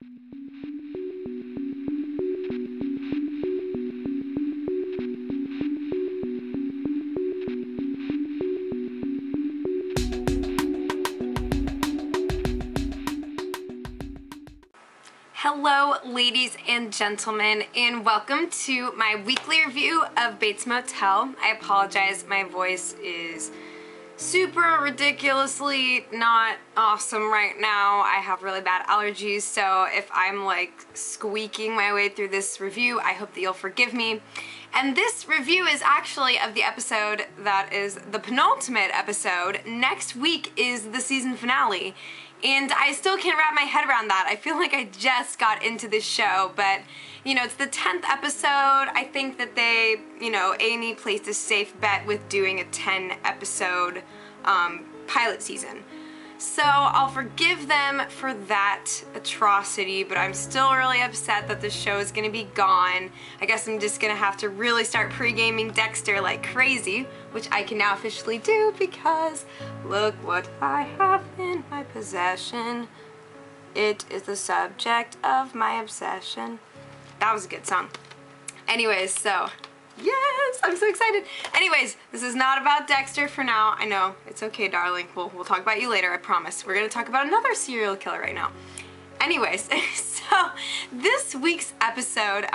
Hello ladies and gentlemen, and welcome to my weekly review of Bates Motel. I apologize, my voice is super ridiculously not awesome right now. I have really bad allergies, so if I'm like squeaking my way through this review, I hope that you'll forgive me. And this review is actually of the episode that is the penultimate episode. Next week is the season finale. And I still can't wrap my head around that. I feel like I just got into this show, but, you know, it's the 10th episode. I think that they, you know, A&E placed a safe bet with doing a 10-episode pilot season. So I'll forgive them for that atrocity, but I'm still really upset that the show is going to be gone. I guess I'm just going to have to really start pre-gaming Dexter like crazy, which I can now officially do because look what I have in my possession. It is the subject of my obsession. That was a good song. Anyways, so yes, I'm so excited. Anyways, this is not about Dexter for now. I know, it's okay, darling. We'll talk about you later, I promise. We're gonna talk about another serial killer right now. Anyways, so this week's episode,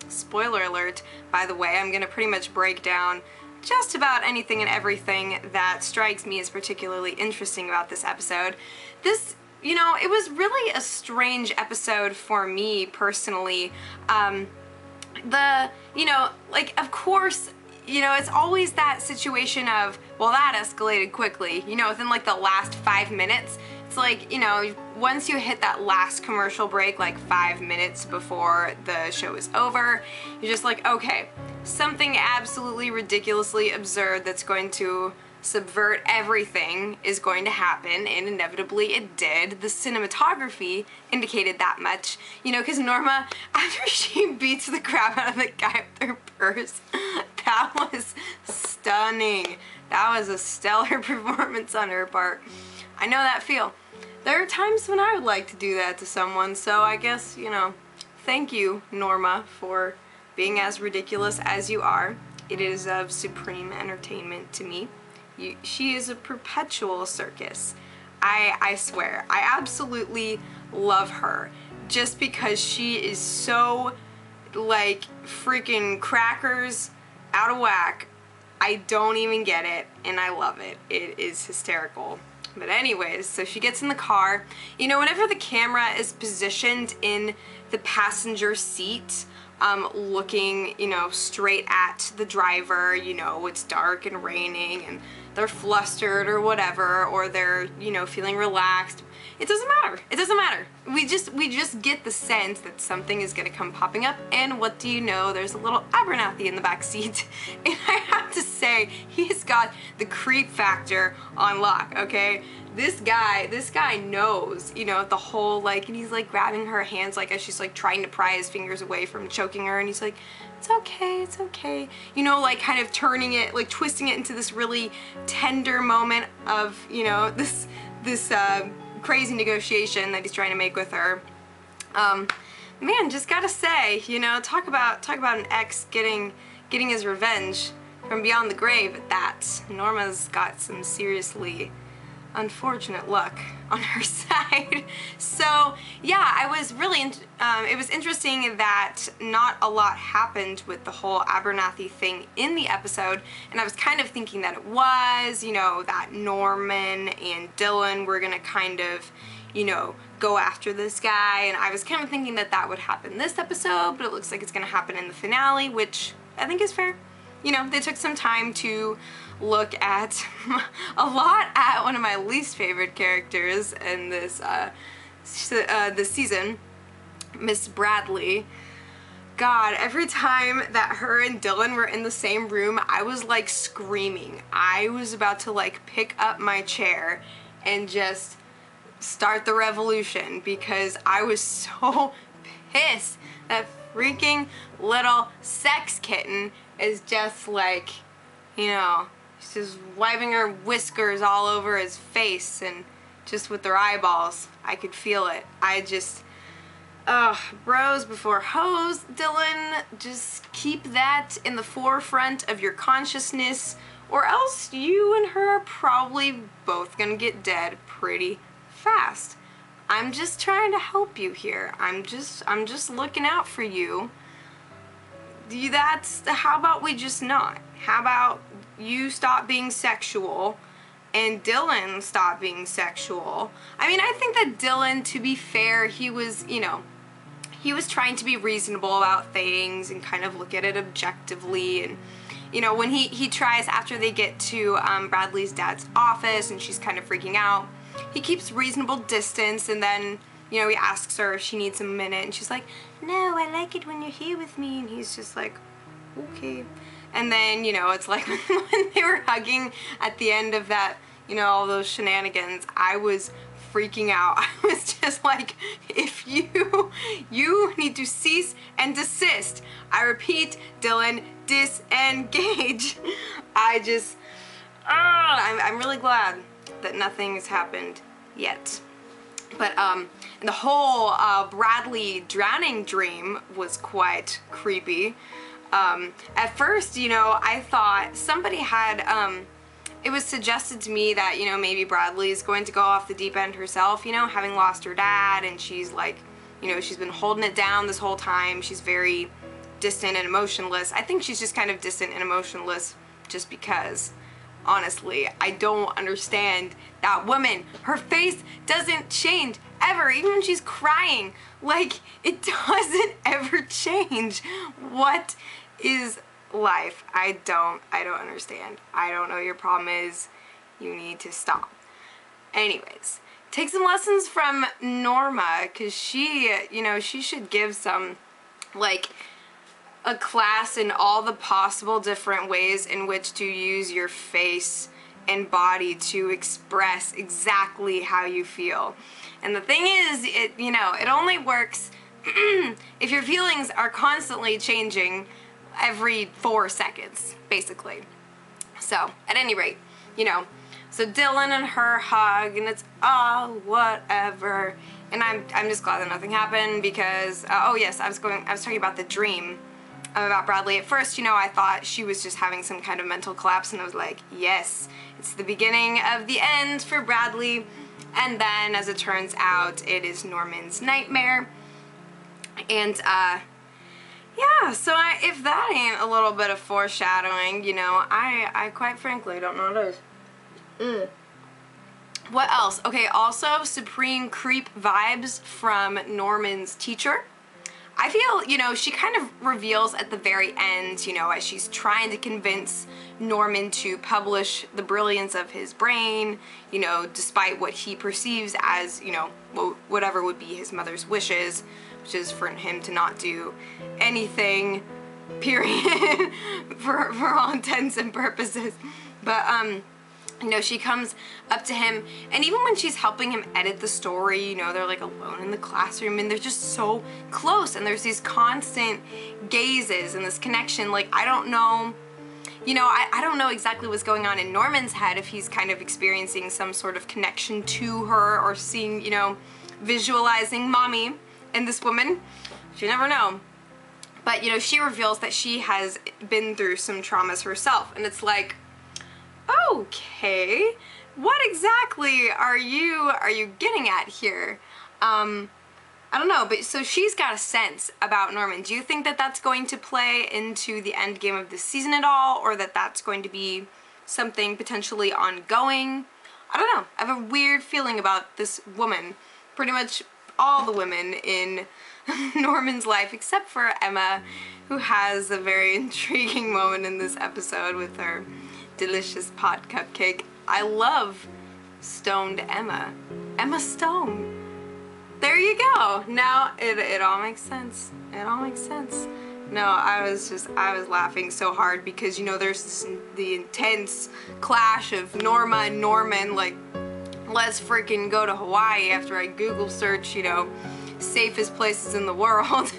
spoiler alert, by the way, I'm gonna pretty much break down just about anything and everything that strikes me as particularly interesting about this episode. This, you know, it was really a strange episode for me personally. You know, like, of course, you know, it's always that situation of, well, that escalated quickly, you know, within like the last 5 minutes. It's like, you know, once you hit that last commercial break, like 5 minutes before the show is over, you're just like, okay, something absolutely ridiculously absurd that's going to subvert everything is going to happen, and inevitably it did. The cinematography indicated that much, you know, because Norma, after she beats the crap out of the guy with her purse, that was stunning. That was a stellar performance on her part. I know that feel. There are times when I would like to do that to someone, so I guess, you know, thank you, Norma, for being as ridiculous as you are. It is of supreme entertainment to me. She is a perpetual circus. I swear. I absolutely love her just because she is so, like, freaking crackers out of whack. I don't even get it, and I love it. It is hysterical. But anyways, so she gets in the car. You know, whenever the camera is positioned in the passenger seat, looking, you know, straight at the driver, you know, it's dark and raining and they're flustered or whatever, or they're, you know, feeling relaxed. It doesn't matter. It doesn't matter. We just get the sense that something is gonna come popping up, and what do you know? There's a little Abernathy in the back seat. And I have to say, he's got the creep factor on lock, okay? This guy knows, you know, the whole, like, and he's like grabbing her hands like as she's like trying to pry his fingers away from choking her, and he's like, it's okay, it's okay. You know, like kind of turning it, like twisting it into this really tender moment of, you know, this crazy negotiation that he's trying to make with her. Man, just gotta say, you know, talk about an ex getting his revenge from beyond the grave at that. Norma's got some seriously unfortunate luck on her side. So yeah, I was really it was interesting that not a lot happened with the whole Abernathy thing in the episode, and I was kind of thinking that it was, you know, that Norman and Dylan were gonna kind of, you know, go after this guy, and I was kind of thinking that that would happen this episode, but it looks like it's gonna happen in the finale, which I think is fair. You know, they took some time to look at a lot at one of my least favorite characters in this this season, Miss Bradley. God, every time that her and Dylan were in the same room, I was like screaming. I was about to like pick up my chair and just start the revolution because I was so pissed that freaking little sex kitten is just like, you know, she's just wiping her whiskers all over his face and just with their eyeballs. I could feel it. Bros before hoes, Dylan. Just keep that in the forefront of your consciousness, or else you and her are probably both gonna get dead pretty fast. I'm just trying to help you here. I'm just looking out for you. How about we just not? How about you stop being sexual and Dylan stop being sexual? I mean, I think that Dylan, to be fair, he was, he was trying to be reasonable about things and kind of look at it objectively. And, when he tries, after they get to Bradley's dad's office and she's kind of freaking out, he keeps reasonable distance, and then, he asks her if she needs a minute, and she's like, no, I like it when you're here with me, and he's just like, okay. And then, it's like when they were hugging at the end of that, all those shenanigans, I was freaking out. I was just like, if you need to cease and desist. I repeat, Dylan, disengage. I'm really glad that nothing has happened yet. But the whole Bradley drowning dream was quite creepy. At first, I thought somebody had, it was suggested to me that, maybe Bradley's going to go off the deep end herself, having lost her dad, and she's like, she's been holding it down this whole time. She's very distant and emotionless. I think she's just kind of distant and emotionless just because, honestly, I don't understand that woman. Her face doesn't change ever, even when she's crying. Like, it doesn't ever change. What is life? I don't understand. I don't know what your problem is. You need to stop. Anyways, take some lessons from Norma, because she, she should give some, like, a class in all the possible different ways in which to use your face and body to express exactly how you feel. And the thing is, it only works if your feelings are constantly changing every 4 seconds, basically. So, at any rate, so Dylan and her hug, and it's all whatever. And I'm just glad that nothing happened, because oh yes, I was talking about the dream about Bradley. At first, I thought she was just having some kind of mental collapse, and I was like, yes, it's the beginning of the end for Bradley. And then, as it turns out, it is Norman's nightmare. And yeah, so if that ain't a little bit of foreshadowing, I quite frankly don't know what it is. What else? Okay, also supreme creep vibes from Norman's teacher. I feel, she kind of reveals at the very end, as she's trying to convince Norman to publish the brilliance of his brain, despite what he perceives as, whatever would be his mother's wishes, which is for him to not do anything, period, for all intents and purposes. But, she comes up to him, and even when she's helping him edit the story, they're like alone in the classroom, and they're just so close, and there's these constant gazes and this connection. Like, I don't know, I don't know exactly what's going on in Norman's head, if he's kind of experiencing some sort of connection to her, or seeing, visualizing mommy and this woman. You never know. But, she reveals that she has been through some traumas herself, and it's like, okay, what exactly are you getting at here? I don't know, but so she's got a sense about Norman. Do you think that that's going to play into the end game of this season at all, or that that's going to be something potentially ongoing? I don't know. I have a weird feeling about this woman. Pretty much all the women in Norman's life, except for Emma, who has a very intriguing moment in this episode with her delicious pot cupcake. I love stoned Emma. Emma Stone. There you go. Now it all makes sense. It all makes sense. No, I was laughing so hard because, there's the intense clash of Norma and Norman, like, let's freaking go to Hawaii after I Google search, safest places in the world.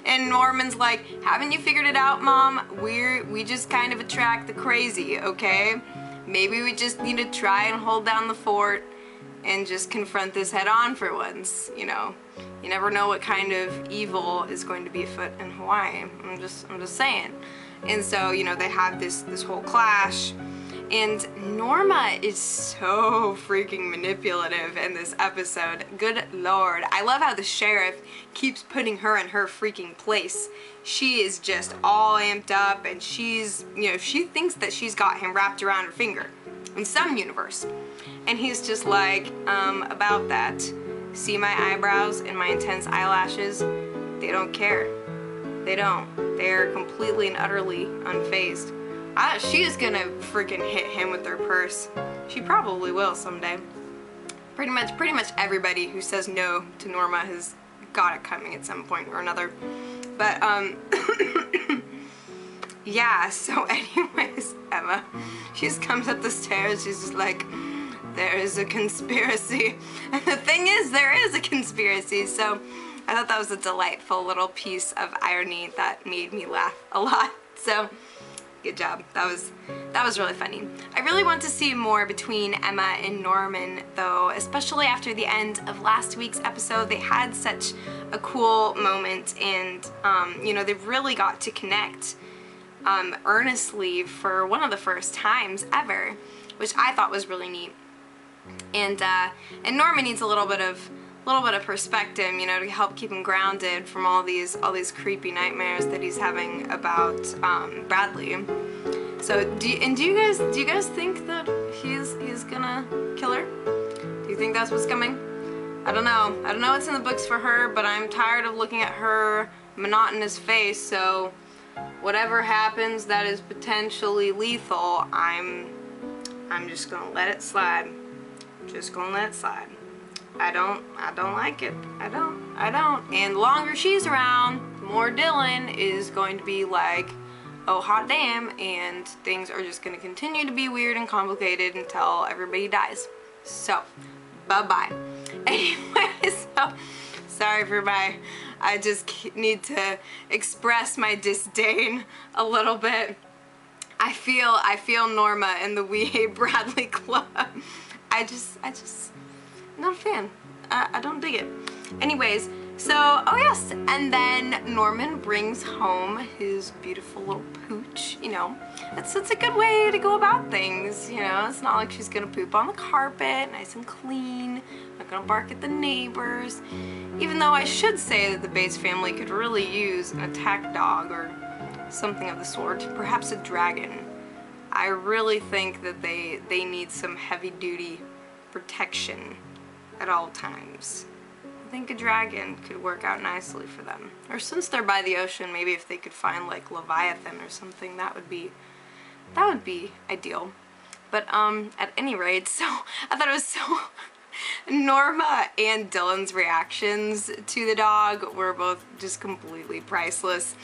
And Norman's like, haven't you figured it out, Mom? We just kind of attract the crazy, okay? Maybe we just need to try and hold down the fort. and just confront this head on for once, you know. You never know what kind of evil is going to be afoot in Hawaii. I'm just saying. And so, you know, they have this whole clash. And Norma is so freaking manipulative in this episode. Good Lord. I love how the sheriff keeps putting her in her freaking place. She is just all amped up, and she's, you know, she thinks that she's got him wrapped around her finger in some universe. And he's just like, about that. See my eyebrows and my intense eyelashes? They don't care. They don't. They're completely and utterly unfazed. She is gonna freaking hit him with her purse. She probably will someday. Pretty much everybody who says no to Norma has got it coming at some point or another. But yeah, so anyways, Emma, she just comes up the stairs, she's just like, there is a conspiracy. And the thing is, there is a conspiracy, so I thought that was a delightful little piece of irony that made me laugh a lot. So good job. That was really funny. I really want to see more between Emma and Norman though, especially after the end of last week's episode. They had such a cool moment, and you know, they really got to connect earnestly for one of the first times ever, which I thought was really neat. And Norman needs a little bit of perspective, you know, to help keep him grounded from all these creepy nightmares that he's having about Bradley. So do you guys think that he's gonna kill her? Do you think that's what's coming? I don't know. I don't know what's in the books for her, but I'm tired of looking at her monotonous face. So whatever happens that is potentially lethal, I'm just gonna let it slide. Just gonna let it slide. I don't like it. I don't. And the longer she's around, the more Dylan is going to be like, oh hot damn, and things are just gonna continue to be weird and complicated until everybody dies. So, bye-bye. Anyway, so, sorry for I just need to express my disdain a little bit. I feel Norma in the We Hate Bradley Club. I just not a fan. I don't dig it. Anyways, so, oh yes, and then Norman brings home his beautiful little pooch, you know. It's a good way to go about things, you know. It's not like she's gonna poop on the carpet, nice and clean, not gonna bark at the neighbors. Even though I should say that the Bates family could really use an attack dog or something of the sort, perhaps a dragon. I really think that they need some heavy-duty protection at all times. I think a dragon could work out nicely for them. Or since they're by the ocean, maybe if they could find like Leviathan or something, that would be ideal. But at any rate, so I thought it was so Norma and Dylan's reactions to the dog were both just completely priceless.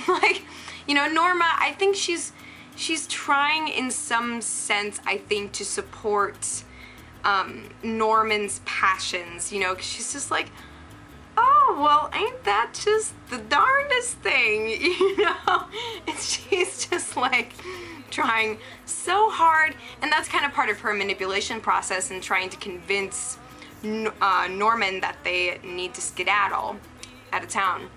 Like, you know, Norma, I think she's trying in some sense, I think, to support Norman's passions, you know, 'cause she's just like, oh, well, ain't that just the darndest thing, you know? And she's just like trying so hard, and that's kind of part of her manipulation process and trying to convince Norman that they need to skedaddle out of town.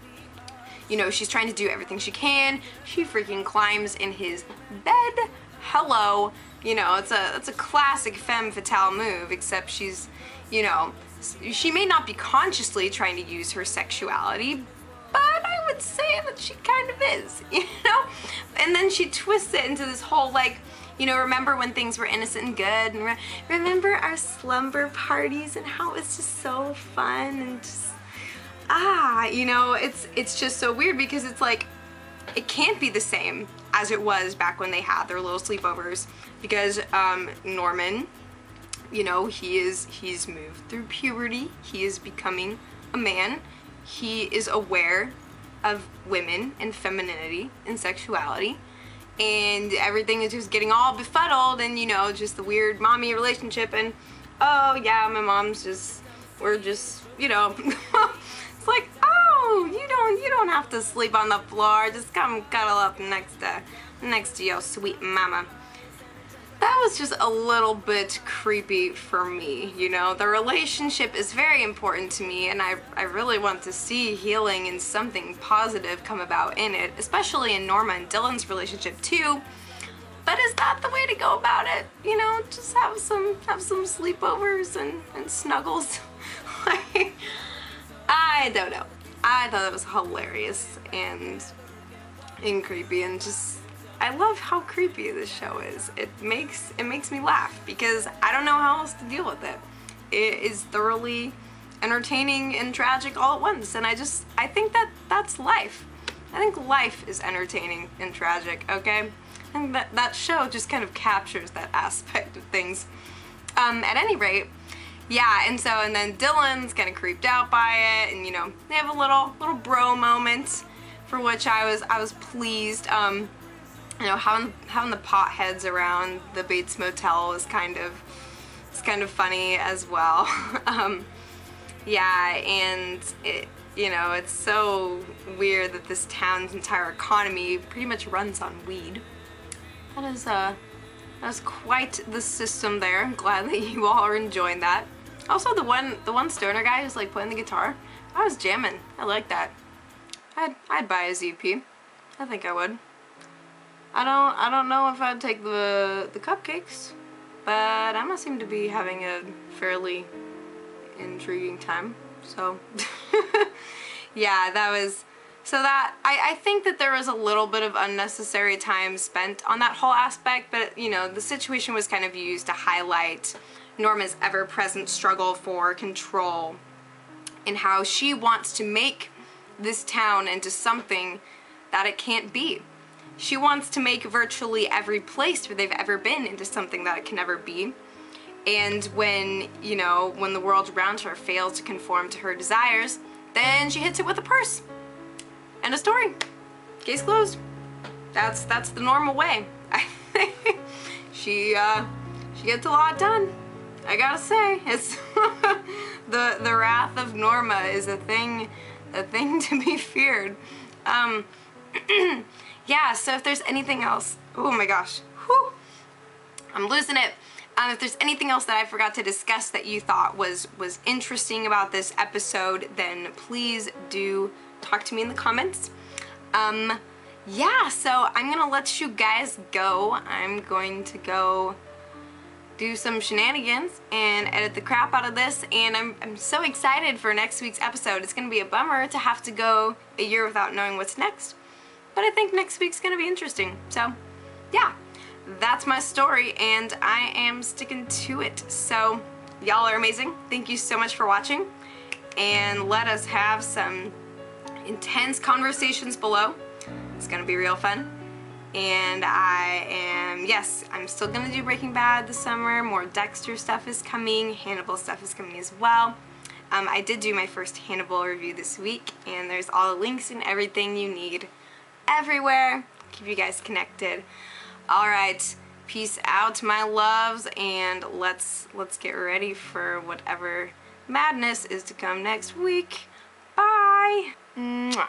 You know, she's trying to do everything she can. She freaking climbs in his bed. Hello. You know, it's a classic femme fatale move, except she's, you know, she may not be consciously trying to use her sexuality, but I would say that she kind of is, you know? And then she twists it into this whole, like, you know, remember when things were innocent and good, and remember our slumber parties and how it was just so fun, and just, you know, it's just so weird because it's like, it can't be the same as it was back when they had their little sleepovers, because Norman, you know, he's moved through puberty, he is becoming a man, he is aware of women and femininity and sexuality, and everything is just getting all befuddled, and, you know, just the weird mommy relationship, and oh yeah, my mom's just, we're just, you know, it's like, oh, you don't have to sleep on the floor, just come cuddle up next to your sweet mama. That that was just a little bit creepy for me, you know? The relationship is very important to me, and I really want to see healing and something positive come about in it, especially in Norma and Dylan's relationship too. But is that the way to go about it? You know, just have some sleepovers and snuggles. Like, I don't know. I thought it was hilarious and creepy, and just, I love how creepy this show is. It makes me laugh because I don't know how else to deal with it. It is thoroughly entertaining and tragic all at once, and I think that's life. I think life is entertaining and tragic, okay? And that show just kind of captures that aspect of things. At any rate, yeah, and then Dylan's kind of creeped out by it, and you know, they have a little bro moment, for which I was pleased. You know, having the potheads around the Bates Motel is kind of funny as well. Yeah, and you know, it's so weird that this town's entire economy pretty much runs on weed. That is quite the system there. I'm glad that you all are enjoying that. Also, the one stoner guy who's like playing the guitar, I was jamming. I like that. I'd buy his EP. I think I would. I don't know if I'd take the cupcakes, but Emma seemed to be having a fairly intriguing time. So yeah, I think that there was a little bit of unnecessary time spent on that whole aspect, but you know, the situation was kind of used to highlight Norma's ever-present struggle for control and how she wants to make this town into something that it can't be. She wants to make virtually every place where they've ever been into something that it can never be. And when, you know, when the world around her fails to conform to her desires, then she hits it with a purse. End of story. Case closed. That's the normal way. She gets a lot done. I gotta say, it's the wrath of Norma is a thing to be feared. Yeah, so if there's anything else, oh my gosh, whew, I'm losing it. If there's anything else that I forgot to discuss that you thought was interesting about this episode, then please do talk to me in the comments. Yeah, so I'm gonna let you guys go. I'm going to go do some shenanigans and edit the crap out of this, and I'm so excited for next week's episode. It's gonna be a bummer to have to go a year without knowing what's next, but I think next week's gonna be interesting. So yeah, that's my story, and I am sticking to it. So y'all are amazing. Thank you so much for watching, and let us have some intense conversations below. It's gonna be real fun. And yes, I'm still gonna do Breaking Bad this summer. More Dexter stuff is coming. Hannibal stuff is coming as well. I did do my first Hannibal review this week, and there's all the links and everything you need everywhere. Keep you guys connected. Alright, peace out, my loves, and let's get ready for whatever madness is to come next week. Bye! Mwah.